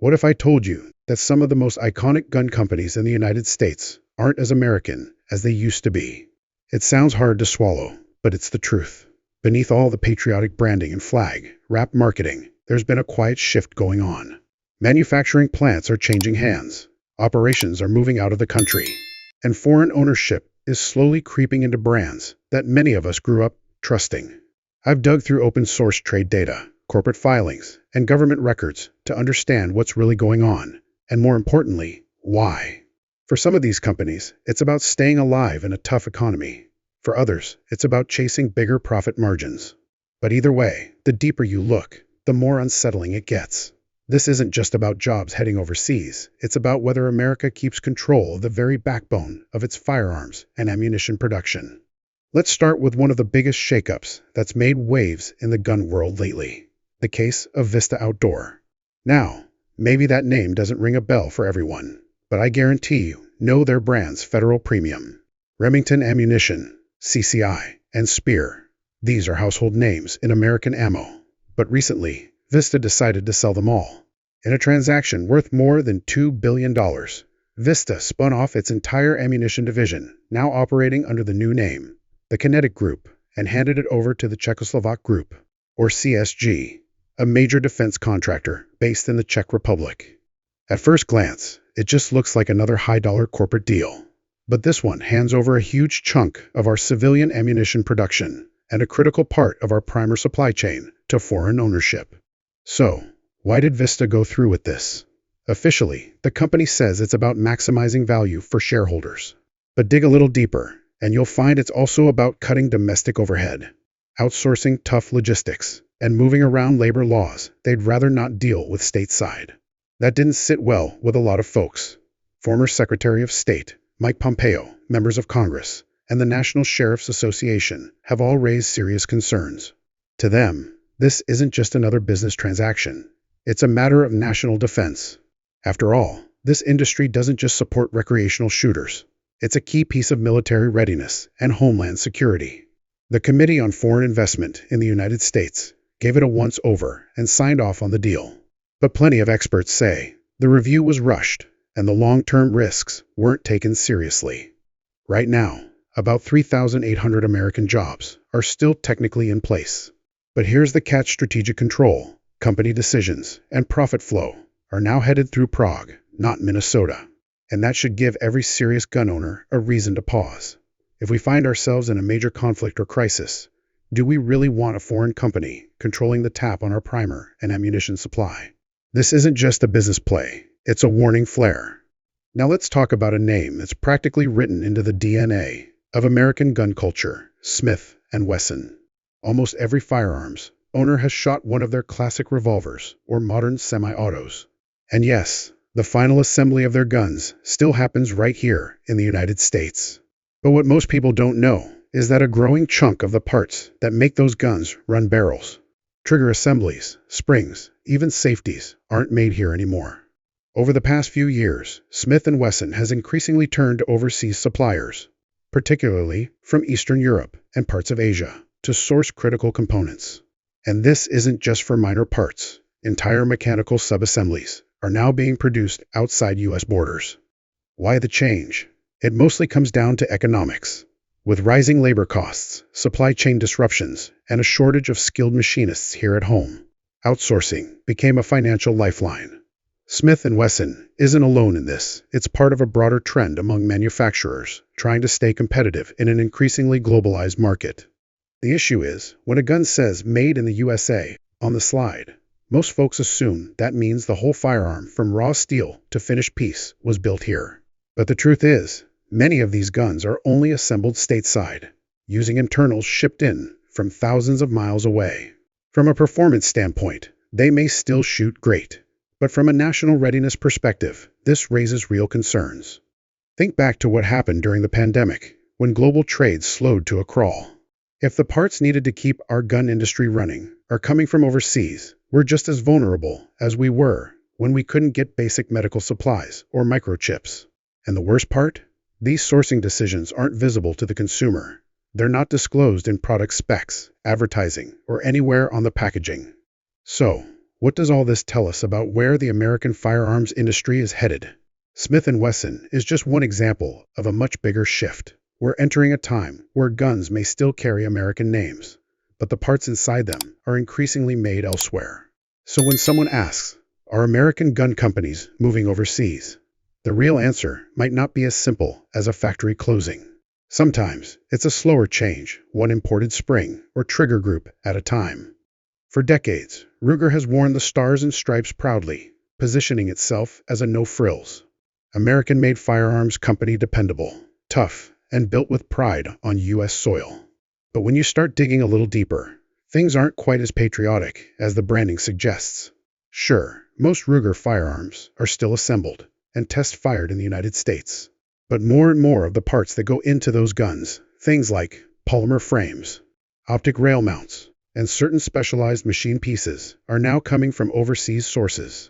What if I told you that some of the most iconic gun companies in the United States aren't as American as they used to be? It sounds hard to swallow, but it's the truth. Beneath all the patriotic branding and flag-wrapped marketing, there's been a quiet shift going on. Manufacturing plants are changing hands, operations are moving out of the country, and foreign ownership is slowly creeping into brands that many of us grew up trusting. I've dug through open-source trade data, corporate filings, and government records to understand what's really going on, and more importantly, why. For some of these companies, it's about staying alive in a tough economy. For others, it's about chasing bigger profit margins. But either way, the deeper you look, the more unsettling it gets. This isn't just about jobs heading overseas. It's about whether America keeps control of the very backbone of its firearms and ammunition production. Let's start with one of the biggest shakeups that's made waves in the gun world lately, the case of Vista Outdoor. Now, maybe that name doesn't ring a bell for everyone, but I guarantee you know their brand's federal premium. Remington Ammunition, CCI, and Speer. These are household names in American ammo. But recently, Vista decided to sell them all. In a transaction worth more than $2 billion, Vista spun off its entire ammunition division, now operating under the new name, the Kinetic Group, and handed it over to the Czechoslovak Group, or CSG, a major defense contractor based in the Czech Republic. At first glance, it just looks like another high-dollar corporate deal. But this one hands over a huge chunk of our civilian ammunition production and a critical part of our primer supply chain to foreign ownership. So, why did Vista go through with this? Officially, the company says it's about maximizing value for shareholders. But dig a little deeper, and you'll find it's also about cutting domestic overhead, outsourcing tough logistics, and moving around labor laws they'd rather not deal with stateside. That didn't sit well with a lot of folks. Former Secretary of State Mike Pompeo, members of Congress, and the National Sheriff's Association have all raised serious concerns. To them, this isn't just another business transaction. It's a matter of national defense. After all, this industry doesn't just support recreational shooters. It's a key piece of military readiness and homeland security. The Committee on Foreign Investment in the United States gave it a once-over and signed off on the deal. But plenty of experts say the review was rushed and the long-term risks weren't taken seriously. Right now, about 3,800 American jobs are still technically in place. But here's the catch: strategic control, company decisions, and profit flow are now headed through Prague, not Minnesota. And that should give every serious gun owner a reason to pause. If we find ourselves in a major conflict or crisis, do we really want a foreign company controlling the tap on our primer and ammunition supply? This isn't just a business play. It's a warning flare. Now let's talk about a name that's practically written into the DNA of American gun culture, Smith & Wesson. Almost every firearms owner has shot one of their classic revolvers or modern semi-autos. And yes, the final assembly of their guns still happens right here in the United States. But what most people don't know is that a growing chunk of the parts that make those guns run barrels, trigger assemblies, springs, even safeties aren't made here anymore. Over the past few years, Smith & Wesson has increasingly turned to overseas suppliers, particularly from Eastern Europe and parts of Asia, to source critical components. And this isn't just for minor parts. Entire mechanical subassemblies are now being produced outside U.S. borders. Why the change? It mostly comes down to economics. With rising labor costs, supply chain disruptions, and a shortage of skilled machinists here at home, outsourcing became a financial lifeline. Smith & Wesson isn't alone in this. It's part of a broader trend among manufacturers trying to stay competitive in an increasingly globalized market. The issue is, when a gun says "Made in the USA" on the slide, most folks assume that means the whole firearm from raw steel to finished piece was built here. But the truth is, many of these guns are only assembled stateside, using internals shipped in from thousands of miles away. From a performance standpoint, they may still shoot great. But from a national readiness perspective, this raises real concerns. Think back to what happened during the pandemic, when global trade slowed to a crawl. If the parts needed to keep our gun industry running are coming from overseas, we're just as vulnerable as we were when we couldn't get basic medical supplies or microchips. And the worst part? These sourcing decisions aren't visible to the consumer. They're not disclosed in product specs, advertising, or anywhere on the packaging. So, What does all this tell us about where the American firearms industry is headed? Smith & Wesson is just one example of a much bigger shift. We're entering a time where guns may still carry American names, but the parts inside them are increasingly made elsewhere. So when someone asks, are American gun companies moving overseas? The real answer might not be as simple as a factory closing. Sometimes it's a slower change, one imported spring or trigger group at a time. For decades, Ruger has worn the stars and stripes proudly, positioning itself as a no-frills, American-made firearms company, dependable, tough, and built with pride on U.S. soil. But when you start digging a little deeper, things aren't quite as patriotic as the branding suggests. Sure, most Ruger firearms are still assembled and test-fired in the United States. But more and more of the parts that go into those guns, things like polymer frames, optic rail mounts, and certain specialized machine pieces, are now coming from overseas sources.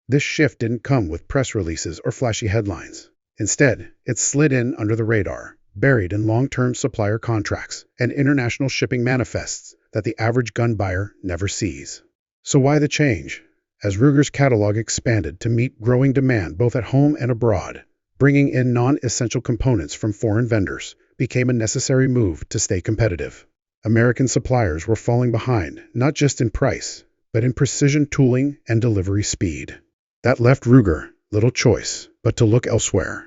This shift didn't come with press releases or flashy headlines. Instead, it slid in under the radar, buried in long-term supplier contracts and international shipping manifests that the average gun buyer never sees. So why the change? As Ruger's catalog expanded to meet growing demand both at home and abroad, bringing in non-essential components from foreign vendors became a necessary move to stay competitive. American suppliers were falling behind, not just in price, but in precision tooling and delivery speed. That left Ruger little choice but to look elsewhere.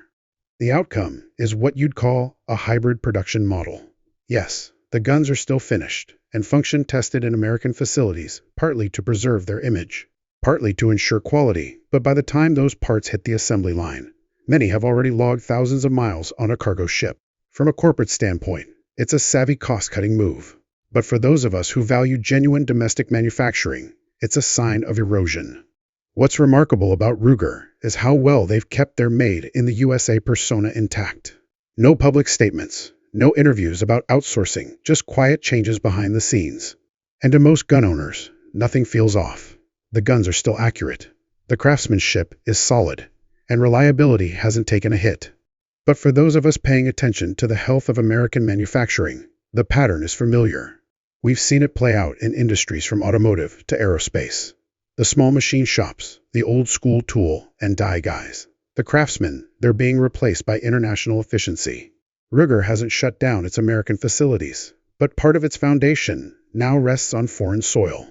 The outcome is what you'd call a hybrid production model. Yes, the guns are still finished and function tested in American facilities, partly to preserve their image, partly to ensure quality, but by the time those parts hit the assembly line, many have already logged thousands of miles on a cargo ship. From a corporate standpoint, it's a savvy cost-cutting move. But for those of us who value genuine domestic manufacturing, it's a sign of erosion. What's remarkable about Ruger is how well they've kept their made in the USA persona intact. No public statements, no interviews about outsourcing, just quiet changes behind the scenes. And to most gun owners, nothing feels off. The guns are still accurate. The craftsmanship is solid, and reliability hasn't taken a hit. But for those of us paying attention to the health of American manufacturing, the pattern is familiar. We've seen it play out in industries from automotive to aerospace. The small machine shops, the old-school tool and die guys. The craftsmen, they're being replaced by international efficiency. Ruger hasn't shut down its American facilities, but part of its foundation now rests on foreign soil.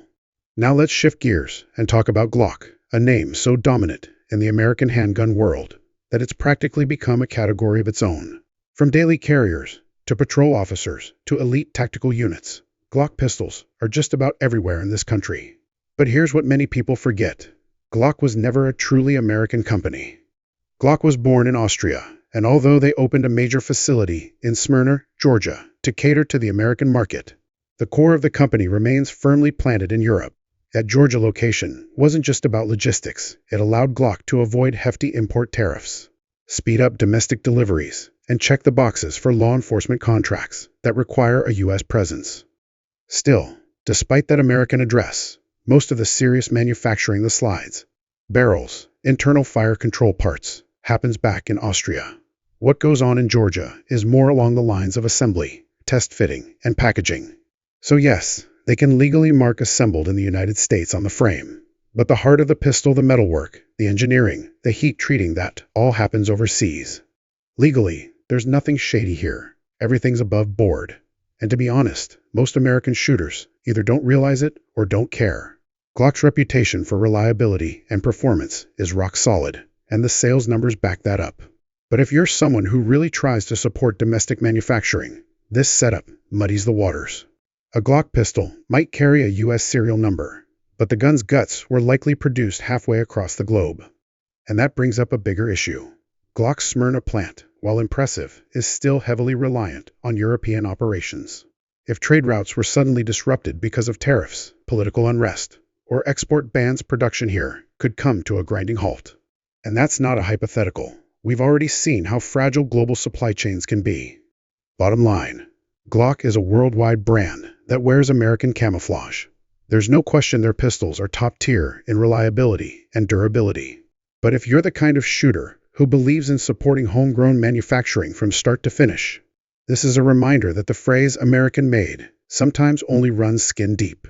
Now let's shift gears and talk about Glock, a name so dominant in the American handgun world that it's practically become a category of its own. From daily carriers to patrol officers to elite tactical units, Glock pistols are just about everywhere in this country. But here's what many people forget. Glock was never a truly American company. Glock was born in Austria, and although they opened a major facility in Smyrna, Georgia, to cater to the American market, the core of the company remains firmly planted in Europe. That Georgia location wasn't just about logistics. It allowed Glock to avoid hefty import tariffs, speed up domestic deliveries, and check the boxes for law enforcement contracts that require a U.S. presence. Still, despite that American address, most of the serious manufacturing, the slides, barrels, internal fire control parts, happens back in Austria. What goes on in Georgia is more along the lines of assembly, test fitting, and packaging. So yes, they can legally mark assembled in the United States on the frame, but the heart of the pistol, the metalwork, the engineering, the heat treating, that all happens overseas. Legally, there's nothing shady here. Everything's above board. And to be honest, most American shooters either don't realize it or don't care. Glock's reputation for reliability and performance is rock solid, and the sales numbers back that up. But if you're someone who really tries to support domestic manufacturing, this setup muddies the waters. A Glock pistol might carry a U.S. serial number, but the gun's guts were likely produced halfway across the globe. And that brings up a bigger issue. Glock's Smyrna plant, while impressive, is still heavily reliant on European operations. If trade routes were suddenly disrupted because of tariffs, political unrest, or export bans, production here could come to a grinding halt. And that's not a hypothetical. We've already seen how fragile global supply chains can be. Bottom line, Glock is a worldwide brand that wears American camouflage. There's no question their pistols are top tier in reliability and durability. But if you're the kind of shooter who believes in supporting homegrown manufacturing from start to finish, this is a reminder that the phrase American made sometimes only runs skin deep.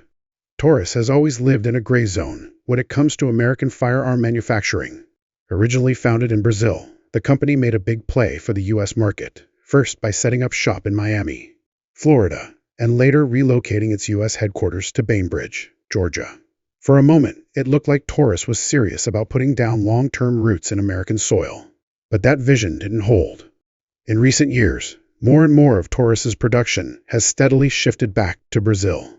Taurus has always lived in a gray zone when it comes to American firearm manufacturing. Originally founded in Brazil, the company made a big play for the U.S. market, first by setting up shop in Miami, Florida, and later relocating its U.S. headquarters to Bainbridge, Georgia. For a moment, it looked like Taurus was serious about putting down long-term roots in American soil. But that vision didn't hold. In recent years, more and more of Taurus's production has steadily shifted back to Brazil.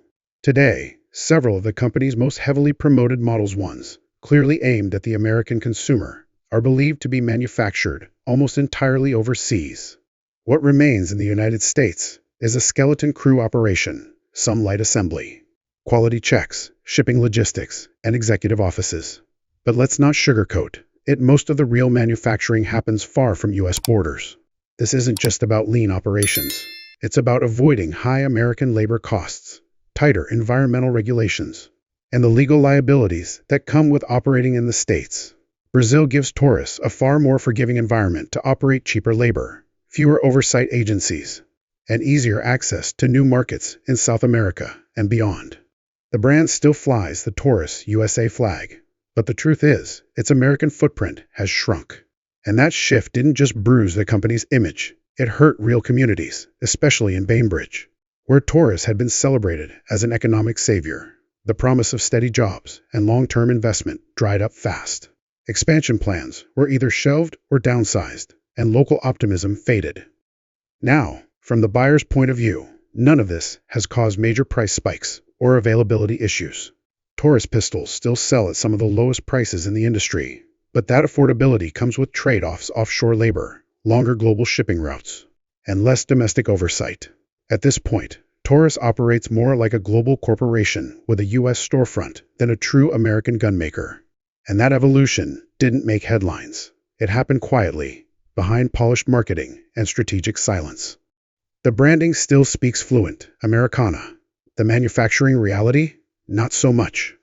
Today, several of the company's most heavily promoted models, ones clearly aimed at the American consumer, are believed to be manufactured almost entirely overseas. What remains in the United States is a skeleton crew operation, some light assembly, quality checks, shipping logistics, and executive offices. But let's not sugarcoat it. Most of the real manufacturing happens far from U.S. borders. This isn't just about lean operations. It's about avoiding high American labor costs, tighter environmental regulations, and the legal liabilities that come with operating in the States. Brazil gives Taurus a far more forgiving environment to operate, cheaper labor, fewer oversight agencies, and easier access to new markets in South America and beyond. The brand still flies the Taurus USA flag, but the truth is, its American footprint has shrunk. And that shift didn't just bruise the company's image, it hurt real communities, especially in Bainbridge, where Taurus had been celebrated as an economic savior. The promise of steady jobs and long-term investment dried up fast. Expansion plans were either shelved or downsized, and local optimism faded. Now, from the buyer's point of view, none of this has caused major price spikes or availability issues. Taurus pistols still sell at some of the lowest prices in the industry, but that affordability comes with trade-offs: offshore labor, longer global shipping routes, and less domestic oversight. At this point, Taurus operates more like a global corporation with a U.S. storefront than a true American gunmaker. And that evolution didn't make headlines. It happened quietly, behind polished marketing and strategic silence. The branding still speaks fluent Americana. The manufacturing reality? Not so much.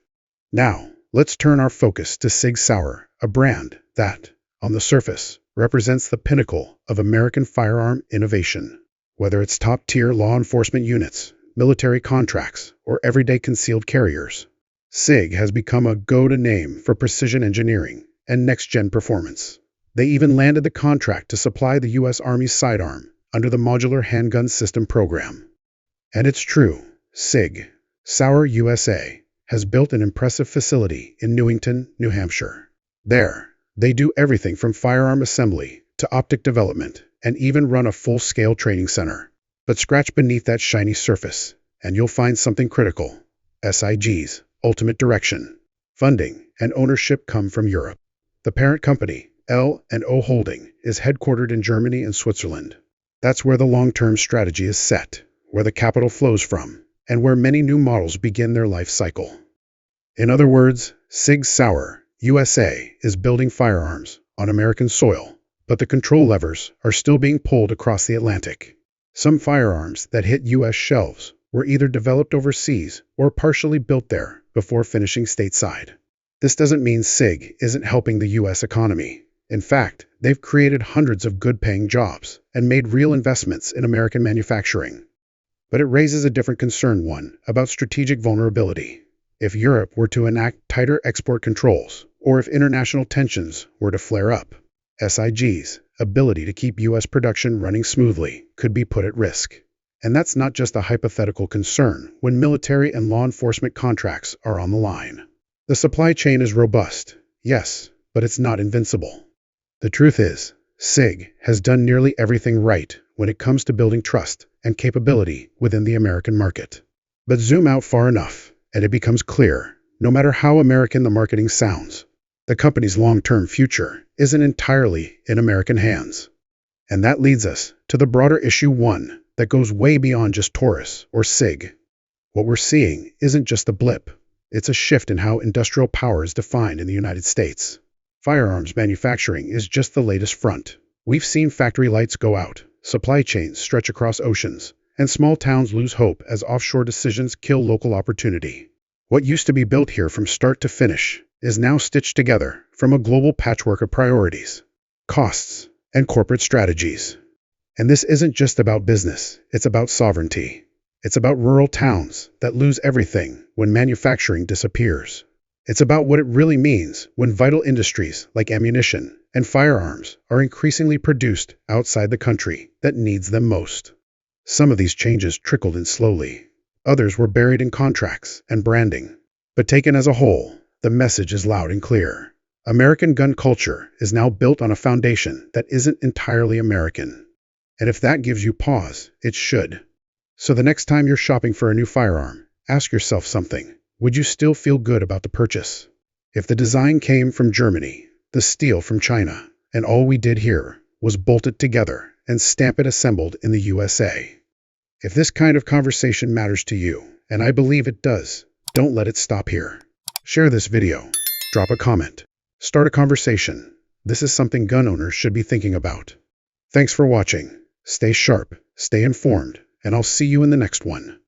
Now, let's turn our focus to Sig Sauer, a brand that, on the surface, represents the pinnacle of American firearm innovation. Whether it's top-tier law enforcement units, military contracts, or everyday concealed carriers, Sig has become a go-to name for precision engineering and next-gen performance. They even landed the contract to supply the U.S. Army's sidearm under the Modular Handgun System program. And it's true, Sig Sauer USA has built an impressive facility in Newington, New Hampshire. There, they do everything from firearm assembly to optic development, and even run a full-scale training center. But scratch beneath that shiny surface, and you'll find something critical. SIG's ultimate direction, funding, and ownership come from Europe. The parent company, L&O Holding, is headquartered in Germany and Switzerland. That's where the long-term strategy is set, where the capital flows from, and where many new models begin their life cycle. In other words, Sig Sauer USA is building firearms on American soil, but the control levers are still being pulled across the Atlantic. Some firearms that hit U.S. shelves were either developed overseas or partially built there before finishing stateside. This doesn't mean Sig isn't helping the U.S. economy. In fact, they've created hundreds of good-paying jobs and made real investments in American manufacturing. But it raises a different concern, one about strategic vulnerability. If Europe were to enact tighter export controls, or if international tensions were to flare up, SIG's ability to keep U.S. production running smoothly could be put at risk. And that's not just a hypothetical concern when military and law enforcement contracts are on the line. The supply chain is robust, yes, but it's not invincible. The truth is, Sig has done nearly everything right when it comes to building trust and capability within the American market. But zoom out far enough, and it becomes clear, no matter how American the marketing sounds, the company's long-term future isn't entirely in American hands. And that leads us to the broader issue, one that goes way beyond just Taurus or Sig. What we're seeing isn't just a blip. It's a shift in how industrial power is defined in the United States. Firearms manufacturing is just the latest front. We've seen factory lights go out, supply chains stretch across oceans, and small towns lose hope as offshore decisions kill local opportunity. What used to be built here from start to finish is now stitched together from a global patchwork of priorities, costs, and corporate strategies. And this isn't just about business, it's about sovereignty. It's about rural towns that lose everything when manufacturing disappears. It's about what it really means when vital industries like ammunition and firearms are increasingly produced outside the country that needs them most. Some of these changes trickled in slowly. Others were buried in contracts and branding. But taken as a whole, the message is loud and clear. American gun culture is now built on a foundation that isn't entirely American. And if that gives you pause, it should. So the next time you're shopping for a new firearm, ask yourself something. Would you still feel good about the purchase? If the design came from Germany, the steel from China, and all we did here was bolt it together and stamp it assembled in the USA. If this kind of conversation matters to you, and I believe it does, don't let it stop here. Share this video, drop a comment, start a conversation. This is something gun owners should be thinking about. Thanks for watching. Stay sharp, stay informed, and I'll see you in the next one.